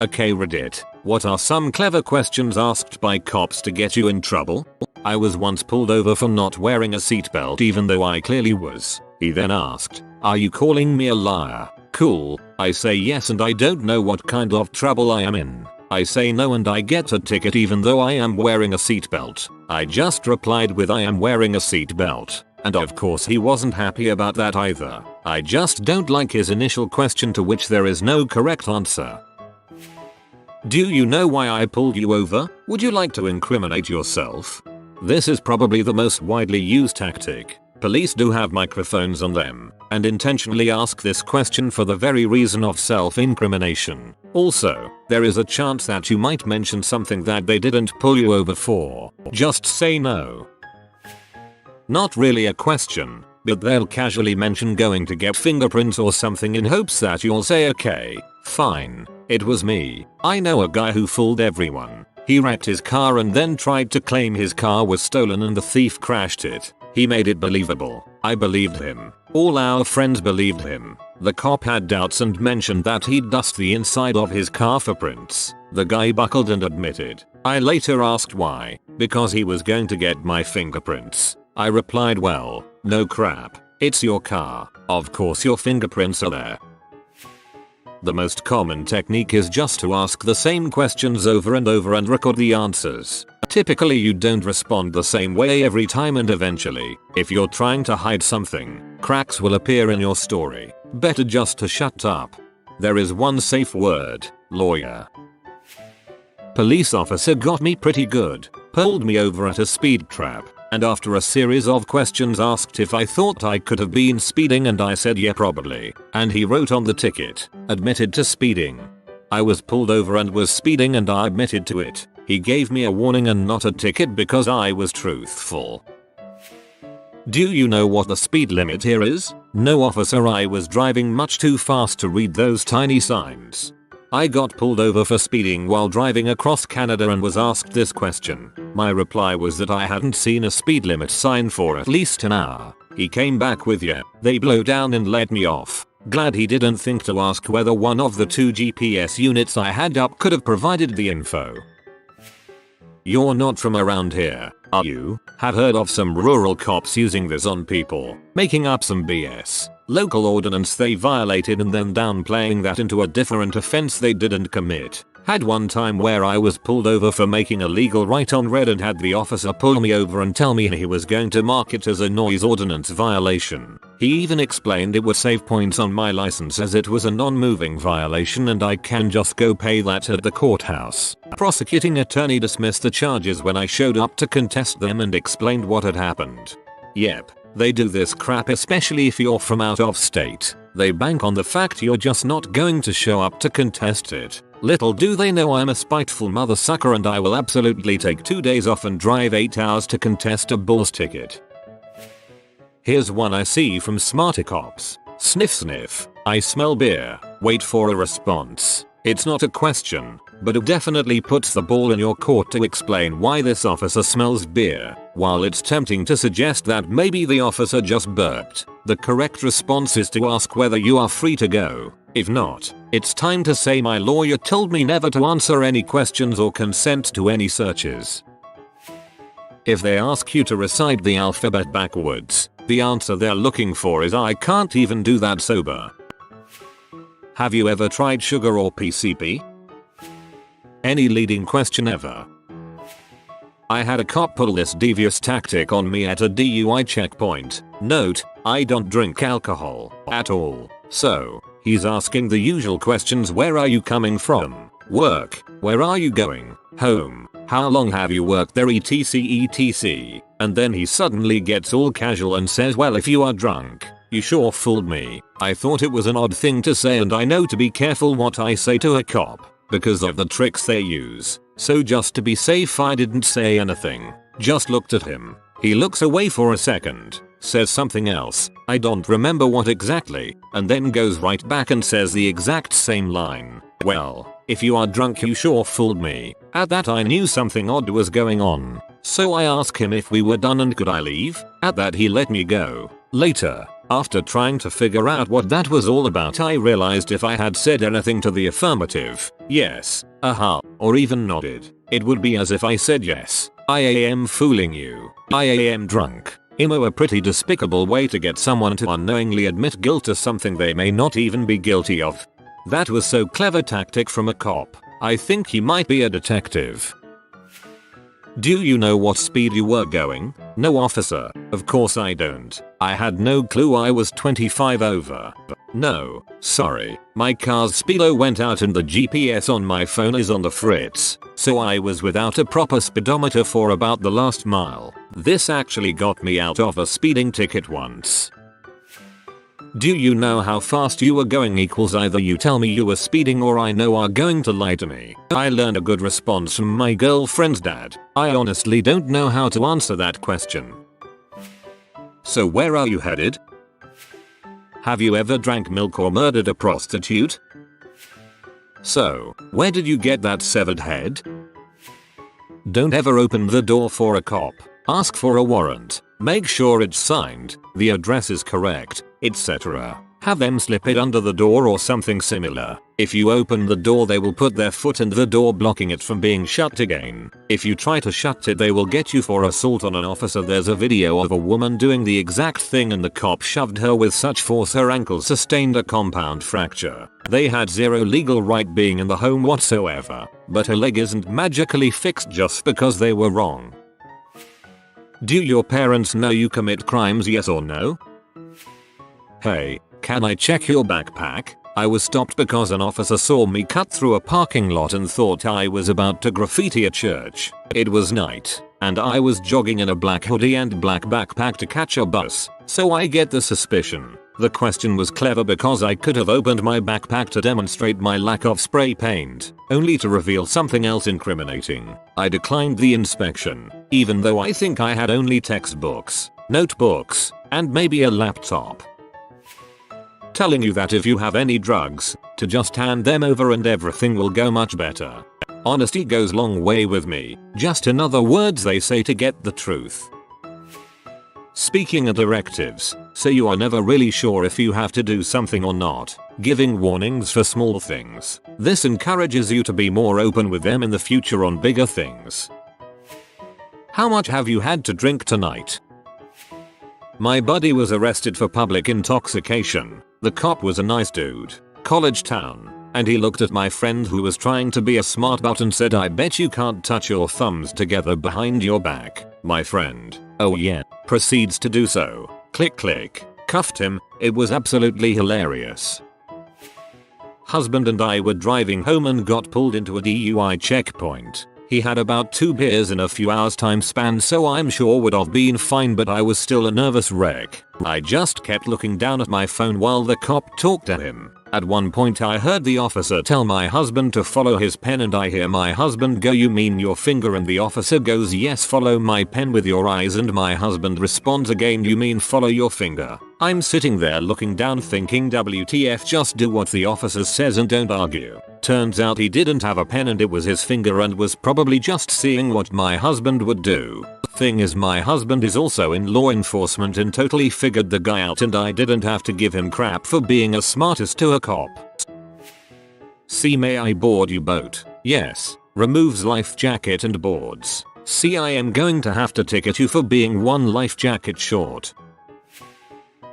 Okay Reddit, what are some clever questions asked by cops to get you in trouble? I was once pulled over for not wearing a seatbelt even though I clearly was. He then asked, "Are you calling me a liar?" Cool, I say yes and I don't know what kind of trouble I am in. I say no and I get a ticket even though I am wearing a seatbelt. I just replied with I am wearing a seatbelt. And of course he wasn't happy about that either. I just don't like his initial question to which there is no correct answer. Do you know why I pulled you over? Would you like to incriminate yourself? This is probably the most widely used tactic. Police do have microphones on them and intentionally ask this question for the very reason of self-incrimination. Also, there is a chance that you might mention something that they didn't pull you over for. Just say no. Not really a question, but they'll casually mention going to get fingerprints or something in hopes that you'll say okay, fine, it was me. I know a guy who fooled everyone. He wrecked his car and then tried to claim his car was stolen and the thief crashed it. He made it believable. I believed him. All our friends believed him. The cop had doubts and mentioned that he'd dust the inside of his car for prints. The guy buckled and admitted. I later asked why. Because he was going to get my fingerprints. I replied, well, no crap. It's your car. Of course your fingerprints are there. The most common technique is just to ask the same questions over and over and record the answers. Typically you don't respond the same way every time and eventually, if you're trying to hide something, cracks will appear in your story. Better just to shut up. There is one safe word, lawyer. Police officer got me pretty good. Pulled me over at a speed trap. And after a series of questions asked if I thought I could have been speeding and I said yeah probably. And he wrote on the ticket, admitted to speeding. I was pulled over and was speeding and I admitted to it. He gave me a warning and not a ticket because I was truthful. Do you know what the speed limit here is? No officer, I was driving much too fast to read those tiny signs. I got pulled over for speeding while driving across Canada and was asked this question. My reply was that I hadn't seen a speed limit sign for at least an hour. He came back with yeah, they blow down and let me off. Glad he didn't think to ask whether one of the 2 GPS units I had up could have provided the info. You're not from around here, are you? Have heard of some rural cops using this on people, making up some BS. Local ordinance they violated and then downplaying that into a different offense they didn't commit. Had one time where I was pulled over for making a legal right on red and had the officer pull me over and tell me he was going to mark it as a noise ordinance violation. He even explained it would save points on my license as it was a non-moving violation and I can just go pay that at the courthouse. Prosecuting attorney dismissed the charges when I showed up to contest them and explained what had happened. Yep. They do this crap especially if you're from out of state. They bank on the fact you're just not going to show up to contest it. Little do they know I'm a spiteful mother sucker and I will absolutely take 2 days off and drive 8 hours to contest a bull's ticket. Here's one I see from smarter cops. Sniff sniff. I smell beer. Wait for a response. It's not a question, but it definitely puts the ball in your court to explain why this officer smells beer. While it's tempting to suggest that maybe the officer just burped, the correct response is to ask whether you are free to go. If not, it's time to say my lawyer told me never to answer any questions or consent to any searches. If they ask you to recite the alphabet backwards, the answer they're looking for is I can't even do that sober. Have you ever tried sugar or PCP? Any leading question ever? I had a cop pull this devious tactic on me at a DUI checkpoint. Note, I don't drink alcohol at all. So, he's asking the usual questions: where are you coming from? Work. Where are you going? Home. How long have you worked there, etc. And then he suddenly gets all casual and says, well, if you are drunk. You sure fooled me. I thought it was an odd thing to say and I know to be careful what I say to a cop because of the tricks they use. So just to be safe I didn't say anything. Just looked at him. He looks away for a second, says something else, I don't remember what exactly, and then goes right back and says the exact same line. Well, if you are drunk you sure fooled me. At that I knew something odd was going on. So I asked him if we were done and could I leave. At that he let me go. Later, After trying to figure out what that was all about, I realized if I had said anything to the affirmative, yes, aha, or even nodded, it would be as if I said yes, I am fooling you, I am drunk. Imo, a pretty despicable way to get someone to unknowingly admit guilt to something they may not even be guilty of. That was so clever tactic from a cop. I think he might be a detective. Do you know what speed you were going? No, officer. Of course I don't. I had no clue I was 25 over. No, sorry. My car's speedo went out and the GPS on my phone is on the fritz, so I was without a proper speedometer for about the last mile. This actually got me out of a speeding ticket once. Do you know how fast you were going equals either you tell me you were speeding or I know are going to lie to me. I learned a good response from my girlfriend's dad. I honestly don't know how to answer that question. So where are you headed? Have you ever drank milk or murdered a prostitute? So, where did you get that severed head? Don't ever open the door for a cop. Ask for a warrant. Make sure it's signed, the address is correct, etc. Have them slip it under the door or something similar. If you open the door they will put their foot in the door blocking it from being shut again. If you try to shut it they will get you for assault on an officer. There's a video of a woman doing the exact thing and the cop shoved her with such force her ankle sustained a compound fracture. They had zero legal right being in the home whatsoever, but her leg isn't magically fixed just because they were wrong. Do your parents know you commit crimes, yes or no? Hey, can I check your backpack? I was stopped because an officer saw me cut through a parking lot and thought I was about to graffiti a church. It was night, and I was jogging in a black hoodie and black backpack to catch a bus, so I get the suspicion. The question was clever because I could have opened my backpack to demonstrate my lack of spray paint, only to reveal something else incriminating. I declined the inspection, even though I think I had only textbooks, notebooks, and maybe a laptop. Telling you that if you have any drugs, to just hand them over and everything will go much better. Honesty goes long way with me, just in other words they say to get the truth. Speaking of directives, so you are never really sure if you have to do something or not, giving warnings for small things. This encourages you to be more open with them in the future on bigger things. How much have you had to drink tonight? My buddy was arrested for public intoxication. The cop was a nice dude, college town, and he looked at my friend who was trying to be a smart butt and said, I bet you can't touch your thumbs together behind your back. My friend, oh yeah, proceeds to do so. Click click, cuffed him. It was absolutely hilarious. Husband and I were driving home and got pulled into a DUI checkpoint. He had about 2 beers in a few hours time span, so I'm sure would have been fine, but I was still a nervous wreck. I just kept looking down at my phone while the cop talked to him. At one point I heard the officer tell my husband to follow his pen and I hear my husband go, you mean your finger? And the officer goes, yes, follow my pen with your eyes, and my husband responds again, you mean follow your finger? I'm sitting there looking down thinking WTF, just do what the officer says and don't argue. Turns out he didn't have a pen and it was his finger and was probably just seeing what my husband would do. Thing is, my husband is also in law enforcement and totally figured the guy out, and I didn't have to give him crap for being a smartest to a cop. C, may I board you boat? Yes. Removes life jacket and boards. C, I am going to have to ticket you for being one life jacket short.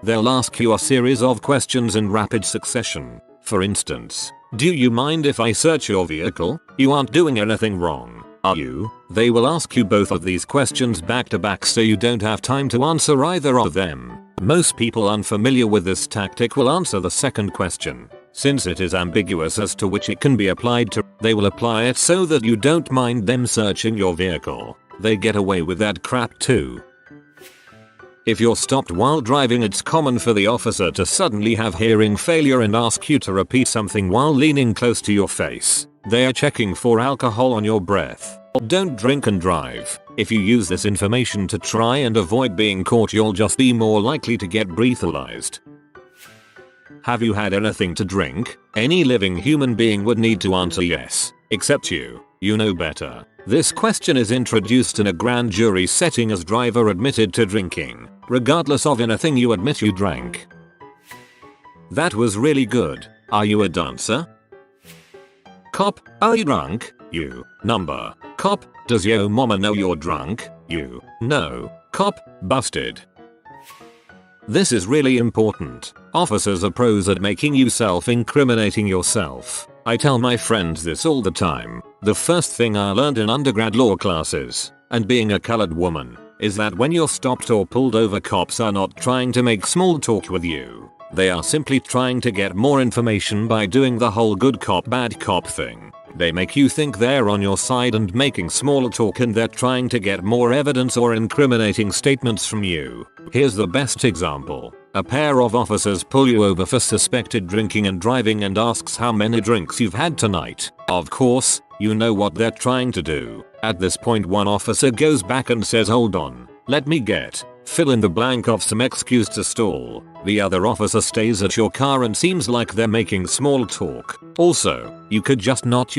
They'll ask you a series of questions in rapid succession. For instance, do you mind if I search your vehicle? You aren't doing anything wrong, are you? They will ask you both of these questions back to back so you don't have time to answer either of them. Most people unfamiliar with this tactic will answer the second question. Since it is ambiguous as to which it can be applied to, they will apply it so that you don't mind them searching your vehicle. They get away with that crap too. If you're stopped while driving, it's common for the officer to suddenly have hearing failure and ask you to repeat something while leaning close to your face. They are checking for alcohol on your breath. Don't drink and drive. If you use this information to try and avoid being caught, you'll just be more likely to get breathalyzed. Have you had anything to drink? Any living human being would need to answer yes, except you. You know better. This question is introduced in a grand jury setting as driver admitted to drinking. regardless of anything you admit you drank. That was really good. Are you a dancer? Cop, are you drunk? You. Number. Cop, does yo mama know you're drunk? You. No. Cop, busted. This is really important. Officers are pros at making you self-incriminating yourself. I tell my friends this all the time. The first thing I learned in undergrad law classes, and being a colored woman, is that when you're stopped or pulled over, cops are not trying to make small talk with you. They are simply trying to get more information by doing the whole good cop bad cop thing. They make you think they're on your side and making small talk, and they're trying to get more evidence or incriminating statements from you. Here's the best example. A pair of officers pull you over for suspected drinking and driving and asks how many drinks you've had tonight. Of course, you know what they're trying to do. At this point, one officer goes back and says, "Hold on, let me get," fill in the blank of some excuse to stall. The other officer stays at your car and seems like they're making small talk. Also, you could just not,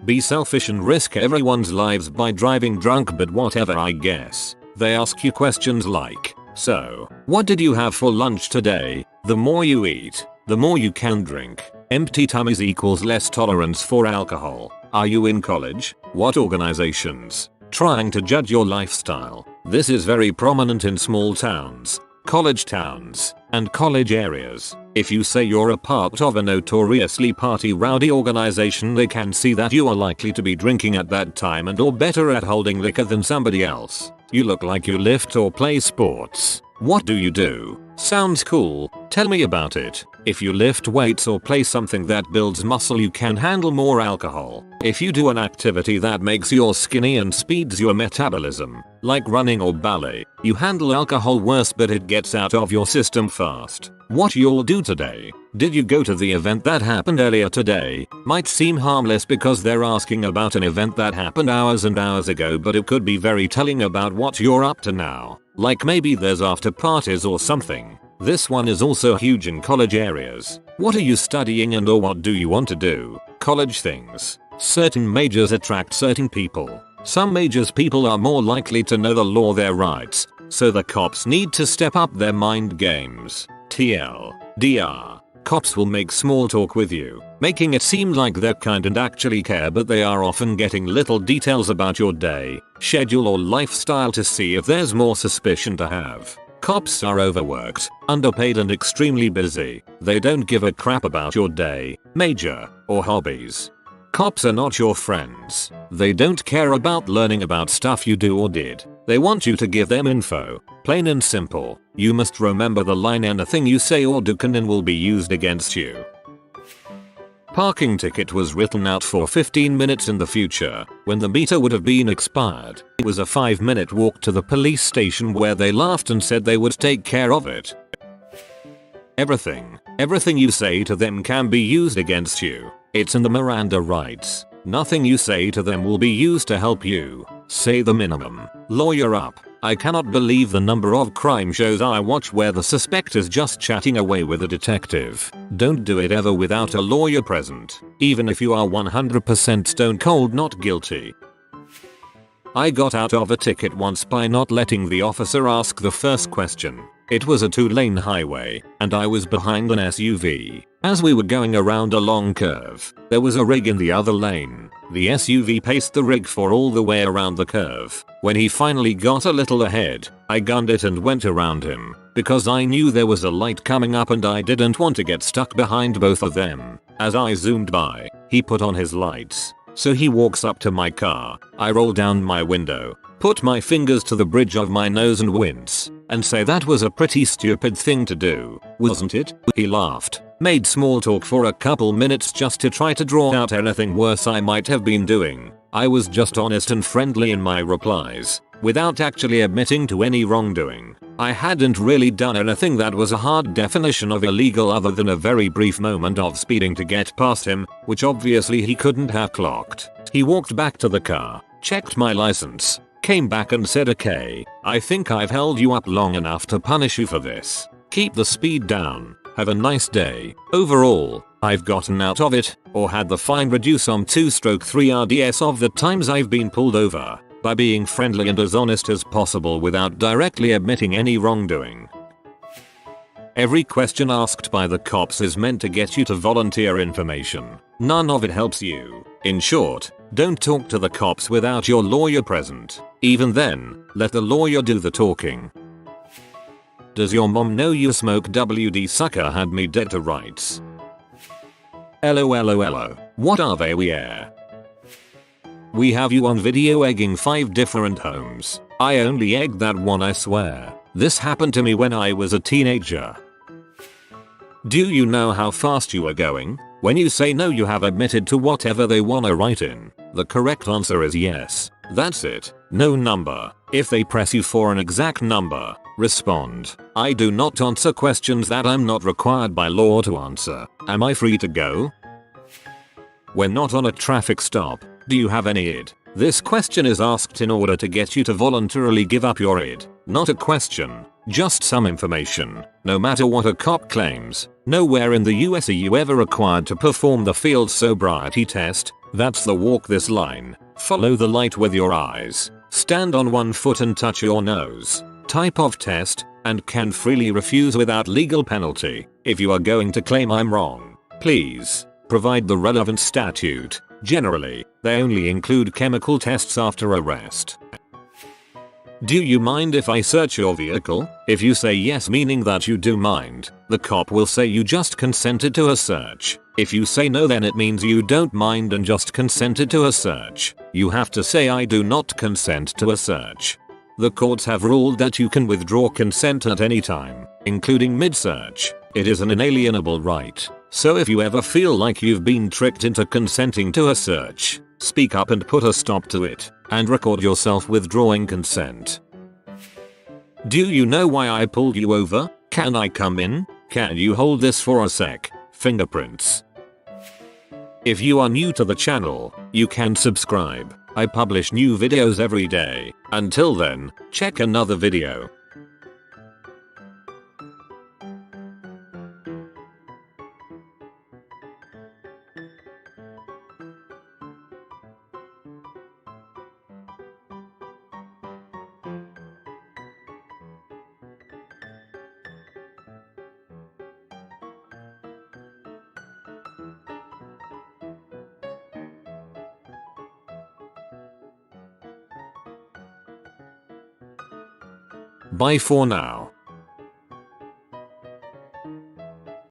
be selfish and risk everyone's lives by driving drunk, but whatever, I guess. They ask you questions like, "So, what did you have for lunch today?" The more you eat, the more you can drink. Empty tummies equals less tolerance for alcohol. Are you in college? What organizations? Trying to judge your lifestyle. This is very prominent in small towns, college towns, and college areas. If you say you're a part of a notoriously party rowdy organization, they can see that you are likely to be drinking at that time and or better at holding liquor than somebody else. You look like you lift or play sports. What do you do? Sounds cool. Tell me about it. If you lift weights or play something that builds muscle, you can handle more alcohol. If you do an activity that makes you skinny and speeds your metabolism, like running or ballet, you handle alcohol worse, but it gets out of your system fast. What you'll do today? Did you go to the event that happened earlier today? Might seem harmless because they're asking about an event that happened hours and hours ago, but it could be very telling about what you're up to now. Like maybe there's after parties or something. This one is also huge in college areas. What are you studying and or what do you want to do? College things. Certain majors attract certain people. Some majors people are more likely to know the law, their rights, so the cops need to step up their mind games. TLDR. Cops will make small talk with you, making it seem like they're kind and actually care, but they are often getting little details about your day, schedule or lifestyle to see if there's more suspicion to have. Cops are overworked, underpaid and extremely busy. They don't give a crap about your day, major, or hobbies. Cops are not your friends. They don't care about learning about stuff you do or did. They want you to give them info. Plain and simple. You must remember the line, anything you say or do can and will be used against you. Parking ticket was written out for 15 minutes in the future, when the meter would have been expired. It was a 5-minute walk to the police station where they laughed and said they would take care of it. Everything you say to them can be used against you. It's in the Miranda rights. Nothing you say to them will be used to help you. Say the minimum. Lawyer up. I cannot believe the number of crime shows I watch where the suspect is just chatting away with a detective. Don't do it ever without a lawyer present, even if you are 100% stone cold not guilty. I got out of a ticket once by not letting the officer ask the first question. It was a 2-lane highway, and I was behind an SUV. As we were going around a long curve, there was a rig in the other lane. The SUV paced the rig for all the way around the curve. When he finally got a little ahead, I gunned it and went around him, because I knew there was a light coming up and I didn't want to get stuck behind both of them. As I zoomed by, he put on his lights. So he walks up to my car. I roll down my window, put my fingers to the bridge of my nose and wince, and say that was a pretty stupid thing to do, wasn't it? He laughed, made small talk for a couple minutes just to try to draw out anything worse I might have been doing. I was just honest and friendly in my replies, without actually admitting to any wrongdoing. I hadn't really done anything that was a hard definition of illegal other than a very brief moment of speeding to get past him, which obviously he couldn't have clocked. He walked back to the car, checked my license, came back and said, "Okay, I think I've held you up long enough to punish you for this. Keep the speed down. Have a nice day." Overall, I've gotten out of it, or had the fine reduce on 2/3 RDS of the times I've been pulled over. by being friendly and as honest as possible without directly admitting any wrongdoing. Every question asked by the cops is meant to get you to volunteer information. None of it helps you. In short, don't talk to the cops without your lawyer present. Even then, let the lawyer do the talking. Does your mom know you smoke WD sucker had me dead to rights? LOLOLO. What are they we air? We have you on video egging 5 different homes. I only egged that one, I swear. This happened to me when I was a teenager. Do you know how fast you are going? When you say no, you have admitted to whatever they wanna write in. The correct answer is yes. That's it. No number. If they press you for an exact number, respond. I do not answer questions that I'm not required by law to answer. Am I free to go? When not on a traffic stop, do you have any id? This question is asked in order to get you to voluntarily give up your id. Not a question, just some information. No matter what a cop claims, nowhere in the US are you ever required to perform the field sobriety test. That's the walk this line, follow the light with your eyes, stand on one foot and touch your nose type of test, and can freely refuse without legal penalty. If you are going to claim I'm wrong, please provide the relevant statute. Generally, they only include chemical tests after arrest. Do you mind if I search your vehicle? If you say yes, meaning that you do mind, the cop will say you just consented to a search. If you say no, then it means you don't mind and just consented to a search. You have to say I do not consent to a search. The courts have ruled that you can withdraw consent at any time, including mid-search. It is an inalienable right. So if you ever feel like you've been tricked into consenting to a search, speak up and put a stop to it, and record yourself withdrawing consent. Do you know why I pulled you over? Can I come in? Can you hold this for a sec? Fingerprints. If you are new to the channel, you can subscribe. I publish new videos every day. Until then, check another video. Bye for now.